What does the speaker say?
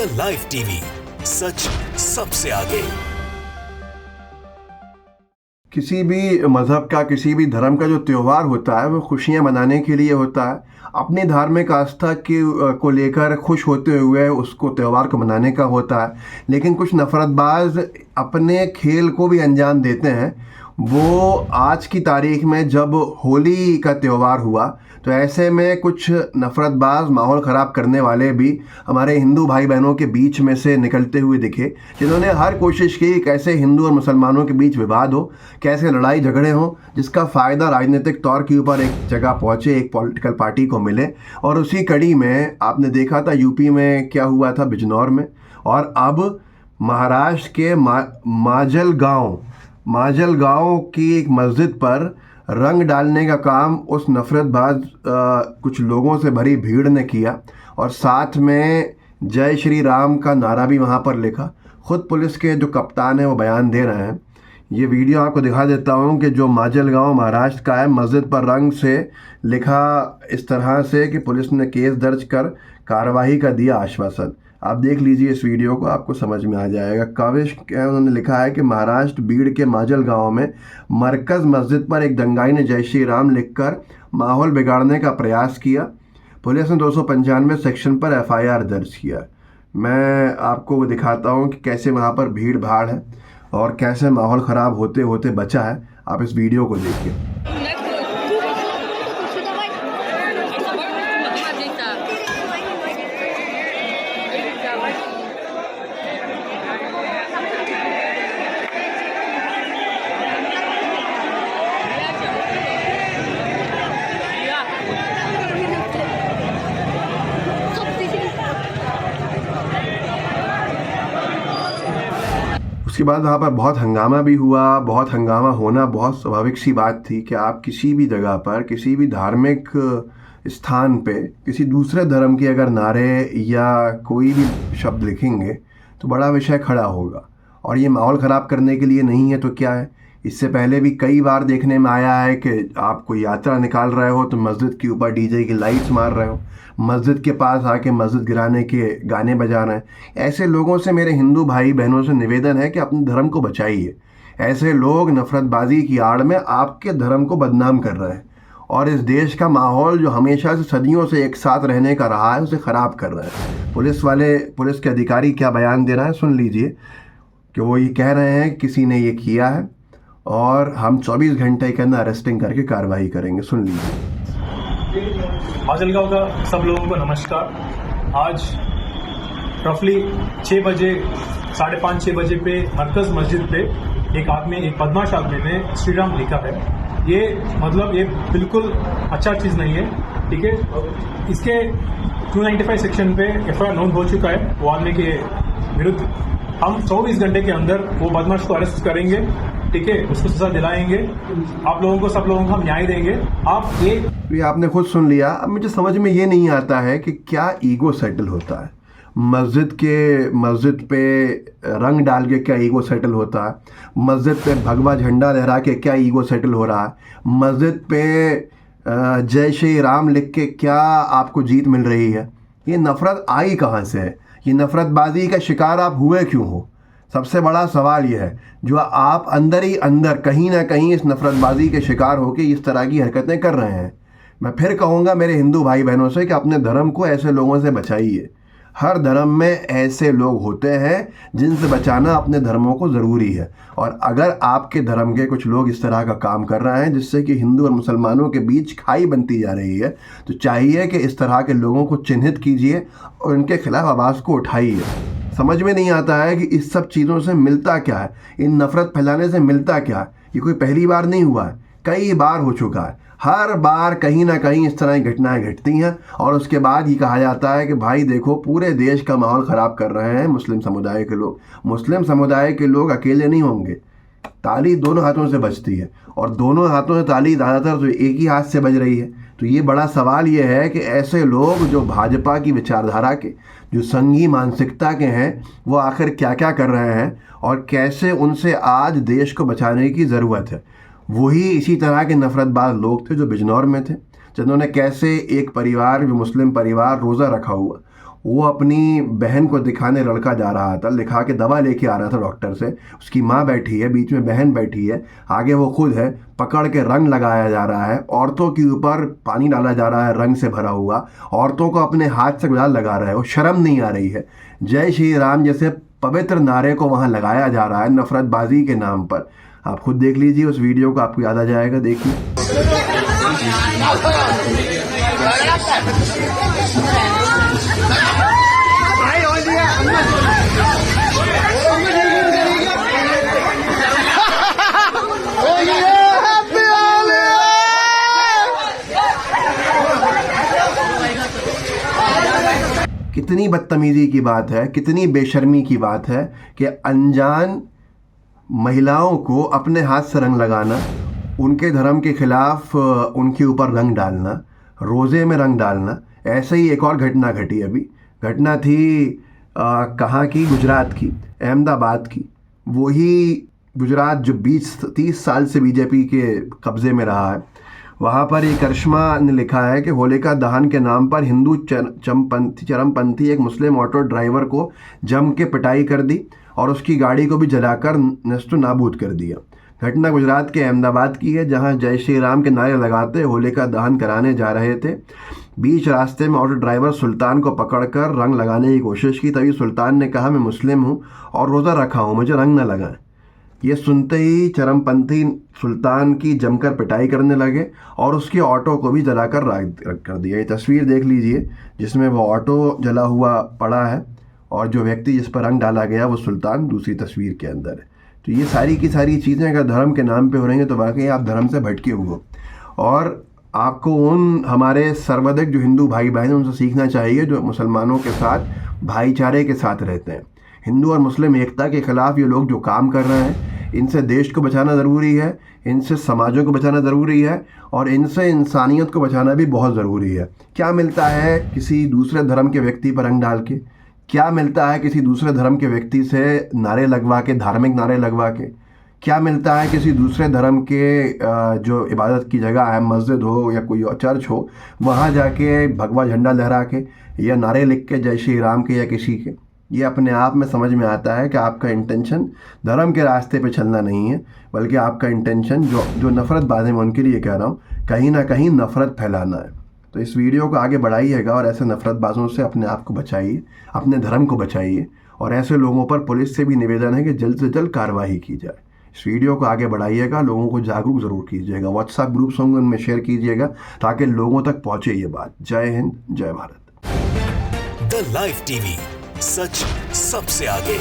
The live TV, सच सबसे आगे। किसी भी मज़हब का, किसी भी धर्म का जो त्यौहार होता है वो खुशियाँ मनाने के लिए होता है। अपनी धार्मिक आस्था की को लेकर खुश होते हुए उसको त्यौहार को मनाने का होता है। लेकिन कुछ नफ़रतबाज अपने खेल को भी अंजाम देते हैं। वो आज की तारीख में जब होली का त्यौहार हुआ तो ऐसे में कुछ नफ़रतबाज माहौल ख़राब करने वाले भी हमारे हिंदू भाई बहनों के बीच में से निकलते हुए दिखे, जिन्होंने हर कोशिश की कैसे हिंदू और मुसलमानों के बीच विवाद हो, कैसे लड़ाई झगड़े हों, जिसका फ़ायदा राजनीतिक तौर के ऊपर एक जगह पहुँचे, एक पॉलिटिकल पार्टी को मिले। और उसी कड़ी में आपने देखा था यूपी में क्या हुआ था, बिजनौर में। और अब महाराष्ट्र के माजल गांव की एक मस्जिद पर रंग डालने का काम उस नफ़रतबाज कुछ लोगों से भरी भीड़ ने किया और साथ में जय श्री राम का नारा भी वहाँ पर लिखा। ख़ुद पुलिस के जो कप्तान हैं वो बयान दे रहे हैं। ये वीडियो आपको दिखा देता हूँ कि जो माजल गांव महाराष्ट्र का है, मस्जिद पर रंग से लिखा इस तरह से कि पुलिस ने केस दर्ज कर कार्रवाई का दिया आश्वासन। आप देख लीजिए इस वीडियो को, आपको समझ में आ जाएगा। काविश उन्होंने लिखा है कि महाराष्ट्र बीड़ के माजल गांव में मरकज़ मस्जिद पर एक दंगाई ने जय श्री राम लिखकर माहौल बिगाड़ने का प्रयास किया। पुलिस ने 295 सेक्शन पर FIR दर्ज किया। मैं आपको दिखाता हूं कि कैसे वहां पर भीड़ भाड़ है और कैसे माहौल ख़राब होते होते बचा है। आप इस वीडियो को देखिए। उसके बाद वहाँ पर बहुत हंगामा भी हुआ। बहुत हंगामा होना बहुत स्वाभाविक सी बात थी कि आप किसी भी जगह पर, किसी भी धार्मिक स्थान पे किसी दूसरे धर्म के अगर नारे या कोई भी शब्द लिखेंगे तो बड़ा विषय खड़ा होगा। और ये माहौल ख़राब करने के लिए नहीं है तो क्या है। इससे पहले भी कई बार देखने में आया है कि आप कोई यात्रा निकाल रहे हो तो मस्जिद के ऊपर DJ की लाइट्स मार रहे हो, मस्जिद के पास आके मस्जिद गिराने के गाने बजा रहे हैं। ऐसे लोगों से मेरे हिंदू भाई बहनों से निवेदन है कि अपने धर्म को बचाइए। ऐसे लोग नफ़रतबाजी की आड़ में आपके धर्म को बदनाम कर रहे हैं और इस देश का माहौल जो हमेशा से सदियों से एक साथ रहने का रहा है उसे ख़राब कर रहे हैं। पुलिस के अधिकारी क्या बयान दे रहे हैं सुन लीजिए कि वो ये कह रहे हैं किसी ने ये किया है और हम 24 घंटे के अंदर अरेस्टिंग करके कार्रवाई करेंगे। सुन लीजिए। माजलगांव का सब लोगों को नमस्कार। आज रफली 6 बजे, 5:30-6 बजे पे मरकज़ मस्जिद पे एक बदमाश आदमी ने श्री राम लिखा है। ये मतलब ये बिल्कुल अच्छा चीज़ नहीं है, ठीक है। इसके 295 सेक्शन पे FIR नोट हो चुका है। वो आदमी के विरुद्ध हम 24 घंटे के अंदर वो बदमाश को अरेस्ट करेंगे, ठीक है, उसको सजा दिलाएंगे। आप लोगों को, सब लोगों को हम न्याय देंगे। ये आपने खुद सुन लिया। अब मुझे समझ में ये नहीं आता है कि क्या ईगो सेटल होता है। मस्जिद पे रंग डाल के क्या ईगो सेटल होता है। मस्जिद पे भगवा झंडा लहरा के क्या ईगो सेटल हो रहा है। मस्जिद पे जय श्री राम लिख के क्या आपको जीत मिल रही है। ये नफ़रत आई कहाँ से है। ये नफ़रतबाजी का शिकार आप हुए क्यों हो। सबसे बड़ा सवाल यह है जो आप अंदर ही अंदर कहीं ना कहीं इस नफ़रतबाजी के शिकार होकर इस तरह की हरकतें कर रहे हैं। मैं फिर कहूँगा मेरे हिंदू भाई बहनों से कि अपने धर्म को ऐसे लोगों से बचाइए। हर धर्म में ऐसे लोग होते हैं जिनसे बचाना अपने धर्मों को ज़रूरी है। और अगर आपके धर्म के कुछ लोग इस तरह का काम कर रहे हैं जिससे कि हिंदू और मुसलमानों के बीच खाई बनती जा रही है तो चाहिए कि इस तरह के लोगों को चिन्हित कीजिए और उनके खिलाफ आवाज़ को उठाइए। समझ में नहीं आता है कि इस सब चीज़ों से मिलता क्या है, इन नफ़रत फैलाने से मिलता क्या है। ये कोई पहली बार नहीं हुआ है, कई बार हो चुका है। हर बार कहीं ना कहीं इस तरह की घटनाएं घटती हैं और उसके बाद ये कहा जाता है कि भाई देखो पूरे देश का माहौल ख़राब कर रहे हैं मुस्लिम समुदाय के लोग। मुस्लिम समुदाय के लोग अकेले नहीं होंगे। ताली दोनों हाथों से बजती है और दोनों हाथों से ताली ज़्यादातर तो एक ही हाथ से बज रही है। तो ये बड़ा सवाल ये है कि ऐसे लोग जो भाजपा की विचारधारा के, जो संघी मानसिकता के हैं, वो आखिर क्या क्या कर रहे हैं और कैसे उनसे आज देश को बचाने की ज़रूरत है। वही इसी तरह के नफ़रतबाज लोग थे जो बिजनौर में थे, जिन्होंने कैसे एक परिवार, जो मुस्लिम परिवार रोज़ा रखा हुआ, वो अपनी बहन को दिखाने लड़का जा रहा था, दिखा के दवा लेके आ रहा था डॉक्टर से। उसकी माँ बैठी है, बीच में बहन बैठी है, आगे वो खुद है। पकड़ के रंग लगाया जा रहा है, औरतों के ऊपर पानी डाला जा रहा है रंग से भरा हुआ, औरतों को अपने हाथ से गुलाल लगा रहा है। वो शर्म नहीं आ रही है। जय श्री राम जैसे पवित्र नारे को वहाँ लगाया जा रहा है नफरतबाजी के नाम पर। आप खुद देख लीजिए उस वीडियो को, आपको याद आ जाएगा। देखिए कितनी बदतमीजी की बात है, कितनी बेशर्मी की बात है कि अनजान महिलाओं को अपने हाथ से रंग लगाना, उनके धर्म के खिलाफ उनके ऊपर रंग डालना, रोज़े में रंग डालना। ऐसे ही एक और घटना घटी अभी। घटना थी कहाँ की? गुजरात की, अहमदाबाद की। वही गुजरात जो 20-30 साल से बीजेपी के कब्ज़े में रहा है। वहाँ पर एक करिश्मा ने लिखा है कि होलिका दहन के नाम पर हिंदू चरमपंथी एक मुस्लिम ऑटो ड्राइवर को जम के पिटाई कर दी और उसकी गाड़ी को भी जलाकर नष्ट नाबूद कर दिया। घटना गुजरात के अहमदाबाद की है, जहां जय श्री राम के नारे लगाते होलिका दहन कराने जा रहे थे। बीच रास्ते में ऑटो ड्राइवर सुल्तान को पकड़कर रंग लगाने की कोशिश की। तभी सुल्तान ने कहा, मैं मुस्लिम हूँ और रोज़ा रखा हूँ, मुझे रंग न लगाएं। ये सुनते ही चरमपंथी सुल्तान की जमकर पिटाई करने लगे और उसके ऑटो को भी जलाकर राख कर दिया। ये तस्वीर देख लीजिए जिसमें वो ऑटो जला हुआ पड़ा है और जो व्यक्ति जिस पर रंग डाला गया वो सुल्तान दूसरी तस्वीर के अंदर है। तो ये सारी की सारी चीज़ें अगर धर्म के नाम पे हो रही हैं तो वाकई आप धर्म से भटके हुए हो। और आपको उन हमारे सर्वाधिक जो हिंदू भाई बहन हैं उनसे सीखना चाहिए जो मुसलमानों के साथ भाईचारे के साथ रहते हैं। हिंदू और मुस्लिम एकता के खिलाफ ये लोग जो काम कर रहे हैं, इनसे देश को बचाना ज़रूरी है, इनसे समाजों को बचाना ज़रूरी है और इनसे इंसानियत को बचाना भी बहुत ज़रूरी है। क्या मिलता है किसी दूसरे धर्म के व्यक्ति पर रंग डाल के? क्या मिलता है किसी दूसरे धर्म के व्यक्ति से नारे लगवा के, धार्मिक नारे लगवा के? क्या मिलता है किसी दूसरे धर्म के जो इबादत की जगह है, मस्जिद हो या कोई और चर्च हो, वहाँ जाके भगवा झंडा लहरा के या नारे लिख के जय श्री राम के या किसी के? ये अपने आप में समझ में आता है कि आपका इंटेंशन धर्म के रास्ते पे चलना नहीं है, बल्कि आपका इंटेंशन जो नफ़रतबाज़ हैं, मैं उनके लिए कह रहा हूँ, कहीं ना कहीं नफ़रत फैलाना है। तो इस वीडियो को आगे बढ़ाइएगा और ऐसे नफ़रतबाज़ों से अपने आप को बचाइए, अपने धर्म को बचाइए। और ऐसे लोगों पर पुलिस से भी निवेदन है कि जल्द से जल्द कार्रवाई की जाए। इस वीडियो को आगे बढ़ाइएगा, लोगों को जागरूक ज़रूर कीजिएगा। व्हाट्सएप ग्रुप्स होंगे उनमें शेयर कीजिएगा ताकि लोगों तक पहुँचे ये बात। जय हिंद, जय भारत। द लाइव टीवी, सच सबसे आगे।